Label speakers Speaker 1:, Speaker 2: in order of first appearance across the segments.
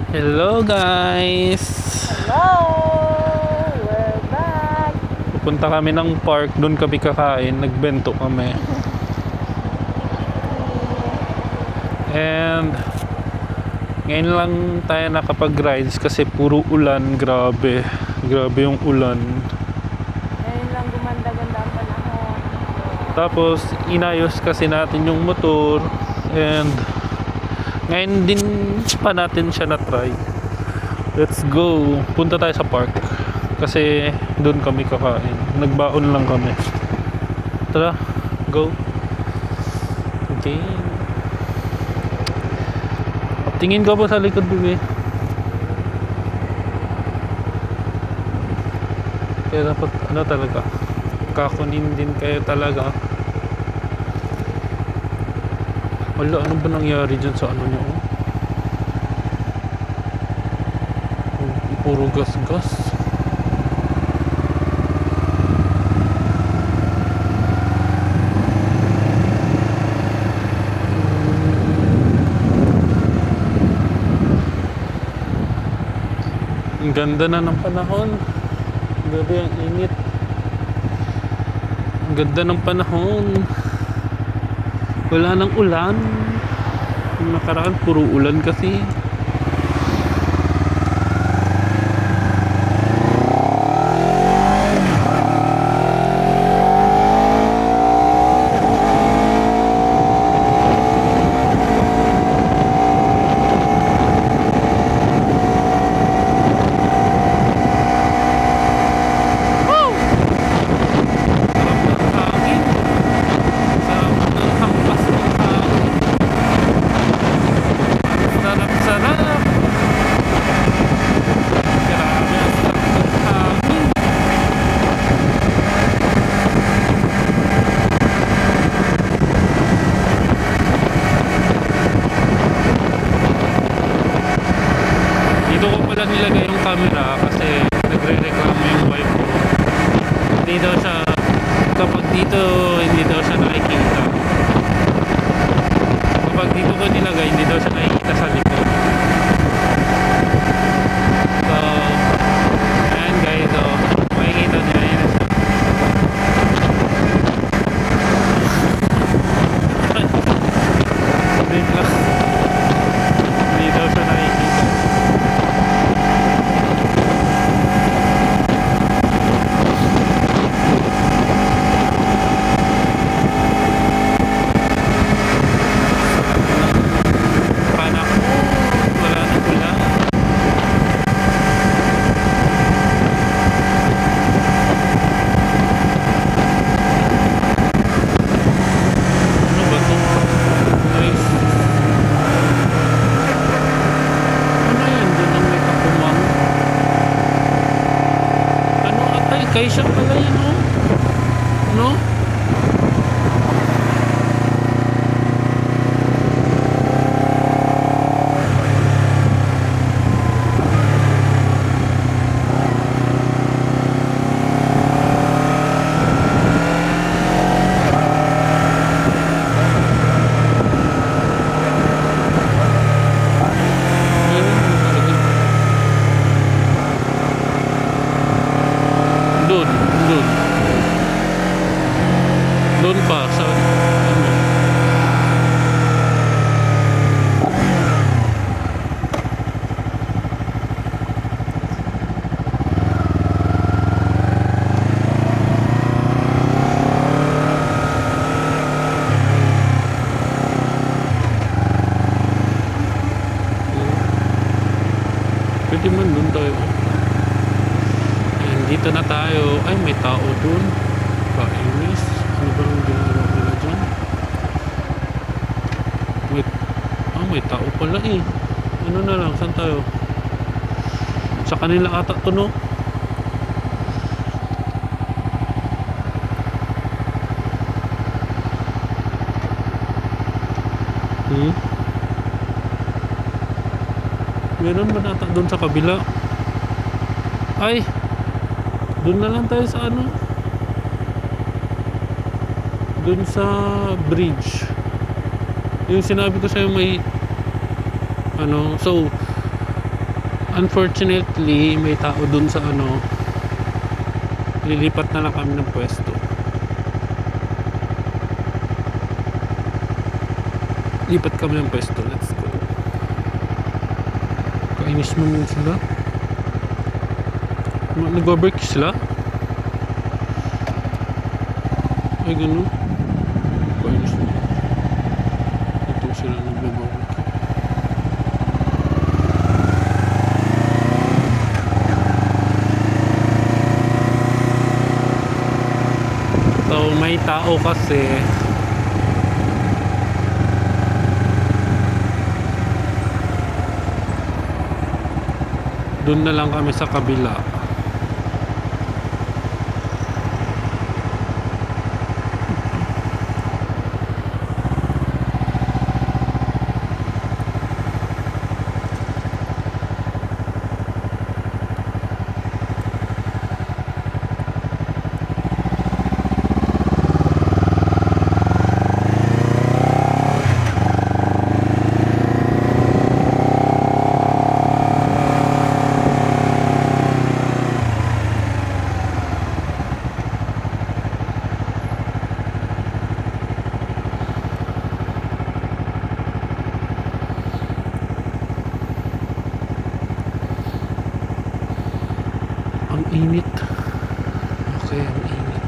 Speaker 1: Hello guys!
Speaker 2: Hello! We're back!
Speaker 1: Pupunta kami ng park, doon kami kakain, nagbento kami. And ngayon lang tayo nakapag-rides kasi puro ulan, grabe. Grabe yung ulan.
Speaker 2: Ngayon lang gumanda-ganda ang panahon.
Speaker 1: Tapos inayos kasi natin yung motor and ngayon din pa natin siya na-try. Let's go. Punta tayo sa park. Kasi doon kami kakain. Nagbaon lang kami. Tara, go. Okay. Tingin ko po sa likod, bebe. Kaya dapat ano talaga, kakunin din kayo talaga. Wala, ano ba nangyari dyan sa ano nyo? Puro gas-gas. Ang ganda na ng panahon. Grabe ang init. Ang ganda ng panahon. Wala nang ulan. Yung nakaraan puro ulan kasi. Dito ko pala nilagay yung camera kasi nagre-reklamo yung wife ko. Hindi daw siya, kapag dito hindi daw siya nakikita. Kapag dito ko nilagay, hindi daw siya nakikita sa likod. So, ayan guys, so, makikita niya yun siya. Dito lang. Hindi daw siya nakikita. Kaisha pala yun, no? No? Doon pa sa ano. Pwede man doon tayo. Ayan, dito na tayo. Ay, may tao doon. Kainis. Ano ba ang ginagawa nila dyan? May tao pala eh. Ano na lang, saan tayo? Sa kanila ata to, no? Meron ba nata doon sa kabila? Ay! Doon na lang tayo sa ano? Doon sa bridge. Yung sinabi ko sa'yo may ano, so Unfortunately, may tao dun sa ano. Lilipat na lang kami ng pwesto. Lipat kami ng pwesto. Let's go. Kainis mo nun sila. Nag-overkill sila. Ay, gano'n. Kainis mo. Ito sila nag-overkill. So, may tao kasi. Doon na lang kami sa kabila. Ang init. Okay, ang init.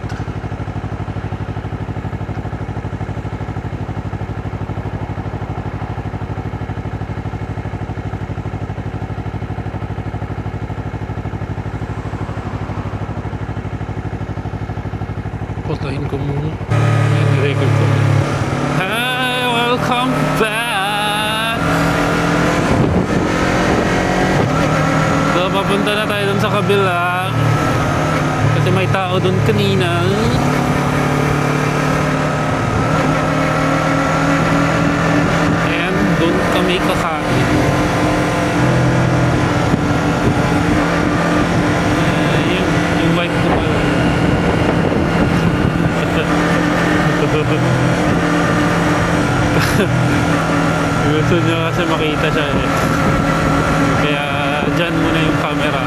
Speaker 1: Patayin ko muna. I-record ko. Hi! Welcome back! So, papunta na tayo dun sa kabila. Kasi may tao dun kanina. And dun kami kakain. Yung wife ko pa. Gusto niya kasi makita siya eh. Kaya dyan muna yung camera.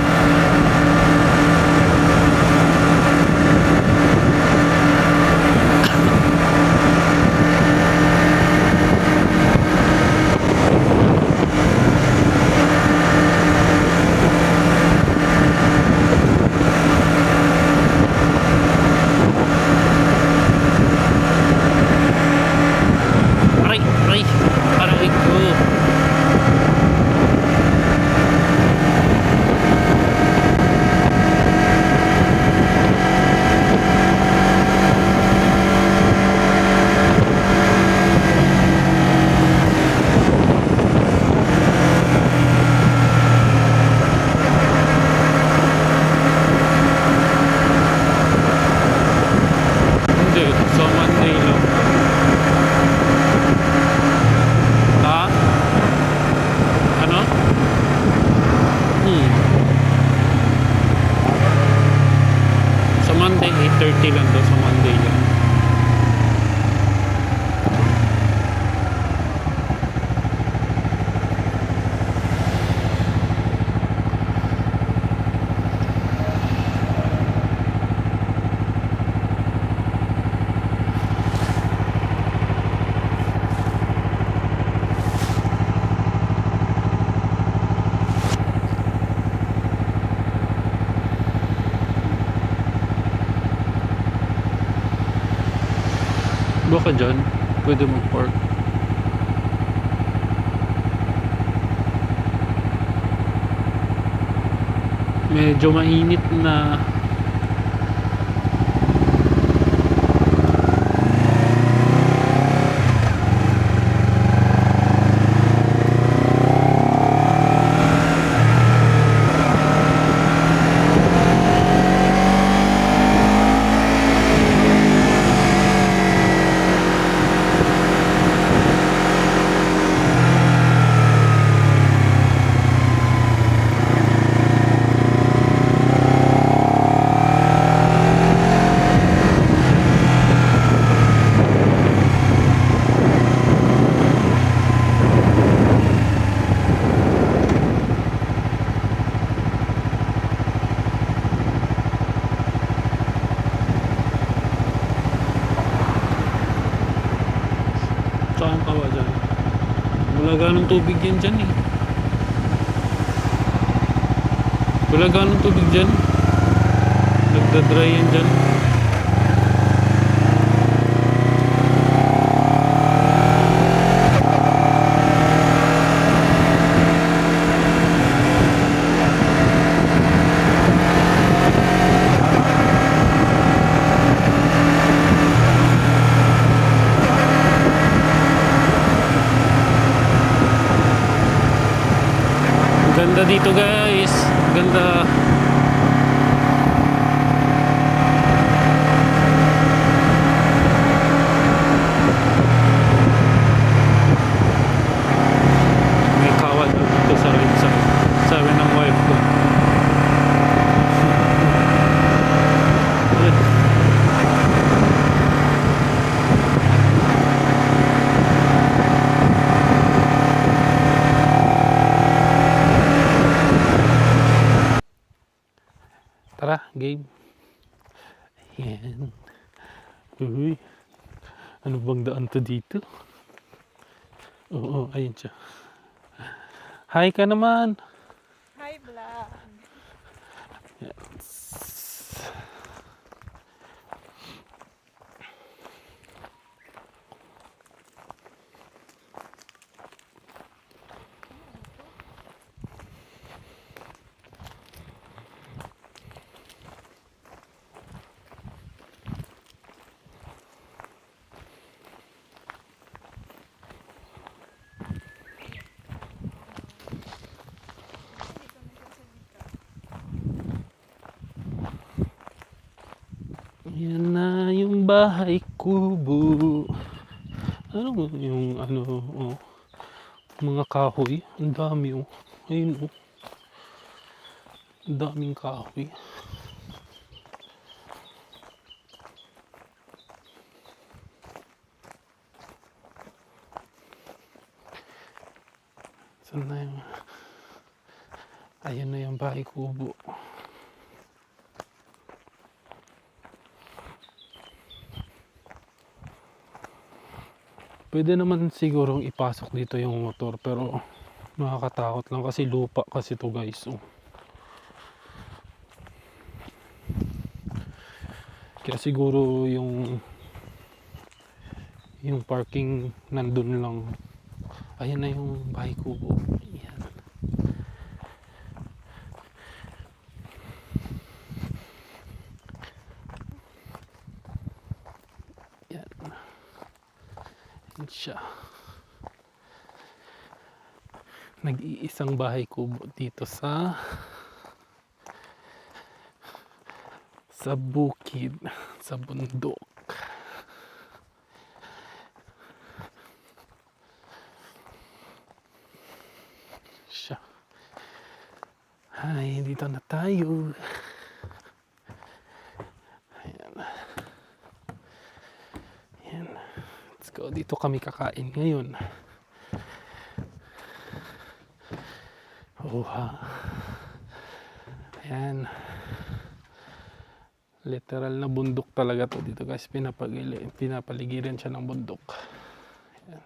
Speaker 1: Aray! Aray! Aray ko! Hindi, so Monday lang. Ha? Ano? Sa Monday, 8:30 lang daw sa Monday lang. Baka dyan, pwede mag-park. Medyo mainit na. Wala ganong tubig yan dyan eh. Wala ganong tubig dyan. Nagdadry yan dyan. Ganda dito guys. Ganda. May kawad dito sa right side. Sabi ng wife ko. Yan. Tara, game. Ayan. Uy. Ano bang daan to dito? Oo, ayun siya. Hi ka naman.
Speaker 2: Hi, vlog.
Speaker 1: Yes. Yan na yung bahay kubo. Ano mo yung ano, oh, mga kahoy. Ang dami oh. Ayun oh. Ang daming kahoy. Saan na yung... Ayan na yung bahay kubo. Pwede naman sigurong ipasok dito yung motor pero nakakatakot lang kasi lupa kasi to guys. Oh. Kaya siguro yung parking nandun lang. Ayan na yung bahay kubo. Ayan. Ayan. Ayan siya. Nag-iisang bahay kubo dito sa bukid, sa bundok. Siya. Ay, dito na tayo. Ayan. Ayan. Let's go. Dito kami kakain ngayon. Oha. Ayan. Literal na bundok talaga to dito guys. Pinapaligiran siya ng bundok. Ayan.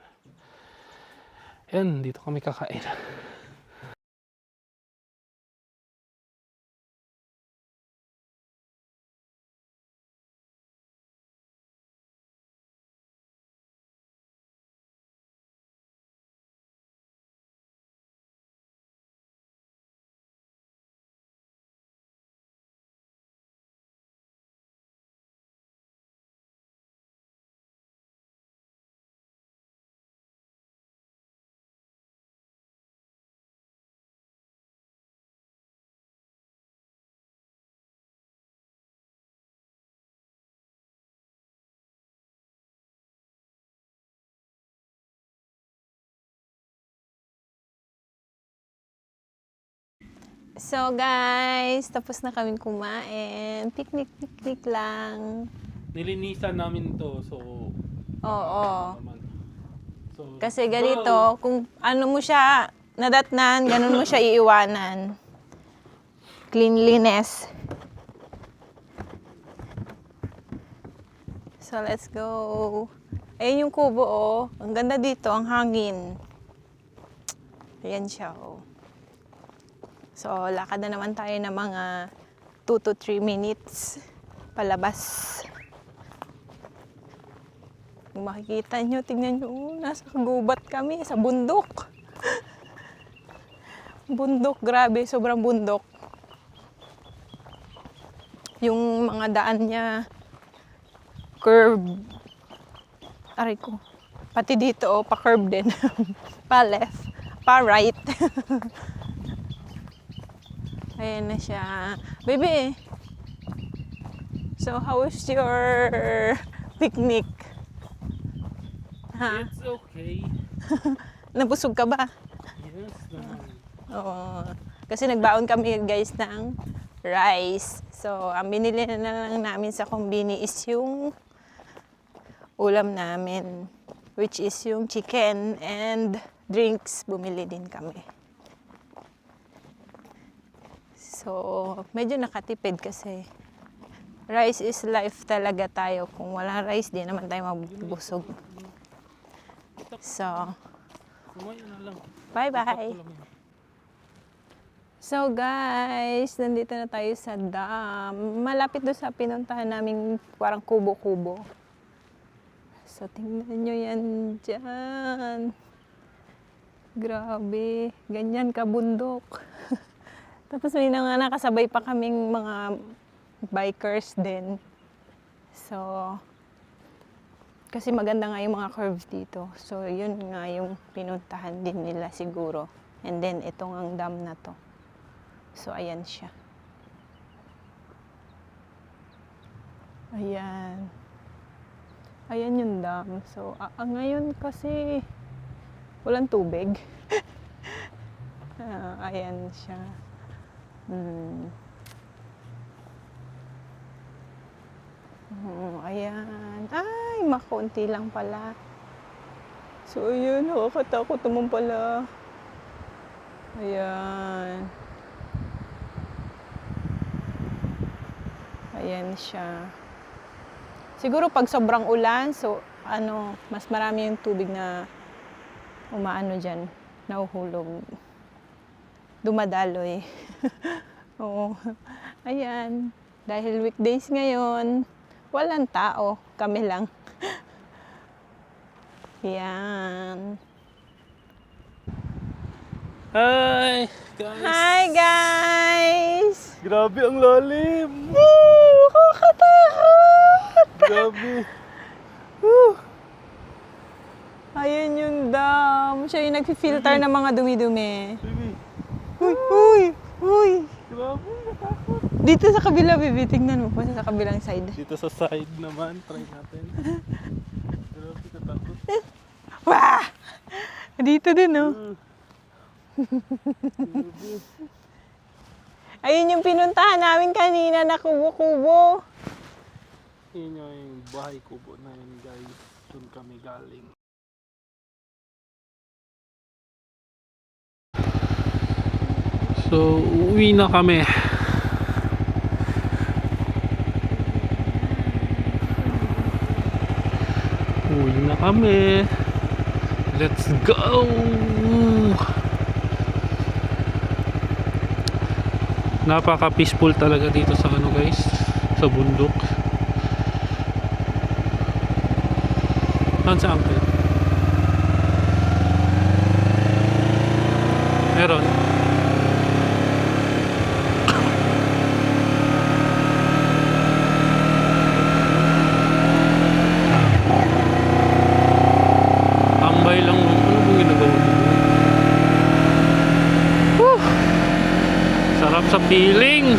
Speaker 1: Ayan, dito kami kakain.
Speaker 2: So guys, tapos na kami kumain. Picnic lang.
Speaker 1: Nilinisan namin to, so...
Speaker 2: Oo.
Speaker 1: So,
Speaker 2: Kasi ganito, kung ano mo siya nadatnan, ganun mo siya iiwanan. Cleanliness. So let's go. Ayun yung kubo oh. Ang ganda dito, ang hangin. Ayan siya, oh. So, lakad na naman tayo ng mga 2 to 3 minutes palabas. Kung makikita nyo, tingnan nyo, oh, nasa gubat kami, sa bundok. Bundok, grabe, sobrang bundok. Yung mga daan niya, curve. Aray ko. Pati dito, oh, pa-curve din. Pa-left, pa-right. Ayan na siya. Baby, so how was your picnic? Ha?
Speaker 1: It's okay.
Speaker 2: Nabusog ka ba?
Speaker 1: Yes, naman.
Speaker 2: Oo. Kasi nagbaon kami guys ng rice. So, ang binili na lang namin sa kombini is yung ulam namin. Which is yung chicken and drinks. Bumili din kami. So, medyo nakatipid kasi rice is life talaga tayo. Kung wala rice, di naman tayo mabusog. So,
Speaker 1: Kumaya na lang.
Speaker 2: bye-bye! So guys, nandito na tayo sa dam. Malapit doon sa pinuntahan naming parang kubo-kubo. So tingnan nyo yan dyan. Grabe, ganyan kabundok. Tapos may nakasabay pa kaming mga bikers din. So, kasi maganda nga yung mga curves dito. So, yun nga yung pinuntahan din nila siguro. And then, itong ang dam na to. So, ayan siya. Ayan. Ayan yung dam. So, ngayon kasi walang tubig. Ayan siya. Ayan. Ay, makaunti lang pala. So, ayan. Nakakatakot naman pala. Ayan. Ayan siya. Siguro pag sobrang ulan, so, mas marami yung tubig na umaano dyan, nahuhulog. Dumadaloy. Oo. Ayan. Dahil weekdays ngayon, walang tao. Kami lang. Yan.
Speaker 1: Hi, guys.
Speaker 2: Hi, guys!
Speaker 1: Grabe ang lalim.
Speaker 2: Nakakatakot!
Speaker 1: Grabe.
Speaker 2: Ayan yung dam. Siya yung nag-filter ng mga dumi-dumi.
Speaker 1: Baby.
Speaker 2: Uy!
Speaker 1: Grabe, natakot.
Speaker 2: Dito sa kabila, baby. Tingnan mo po sa kabilang side.
Speaker 1: Dito sa side naman, try natin. Grabe, natakot.
Speaker 2: Wah! Dito din, oh. Ayun yung pinuntahan namin kanina na kubo-kubo.
Speaker 1: Yun yung bahay kubo na yun, guys. Doon kami galing. So, uwi na kami. Uwi na kami. Let's go! Napaka-peaceful talaga dito sa guys, sa bundok. Saan sa uncle? Meron. Tambay lang. Ano bang ginagawa mo? Woo! Sarap sa feeling.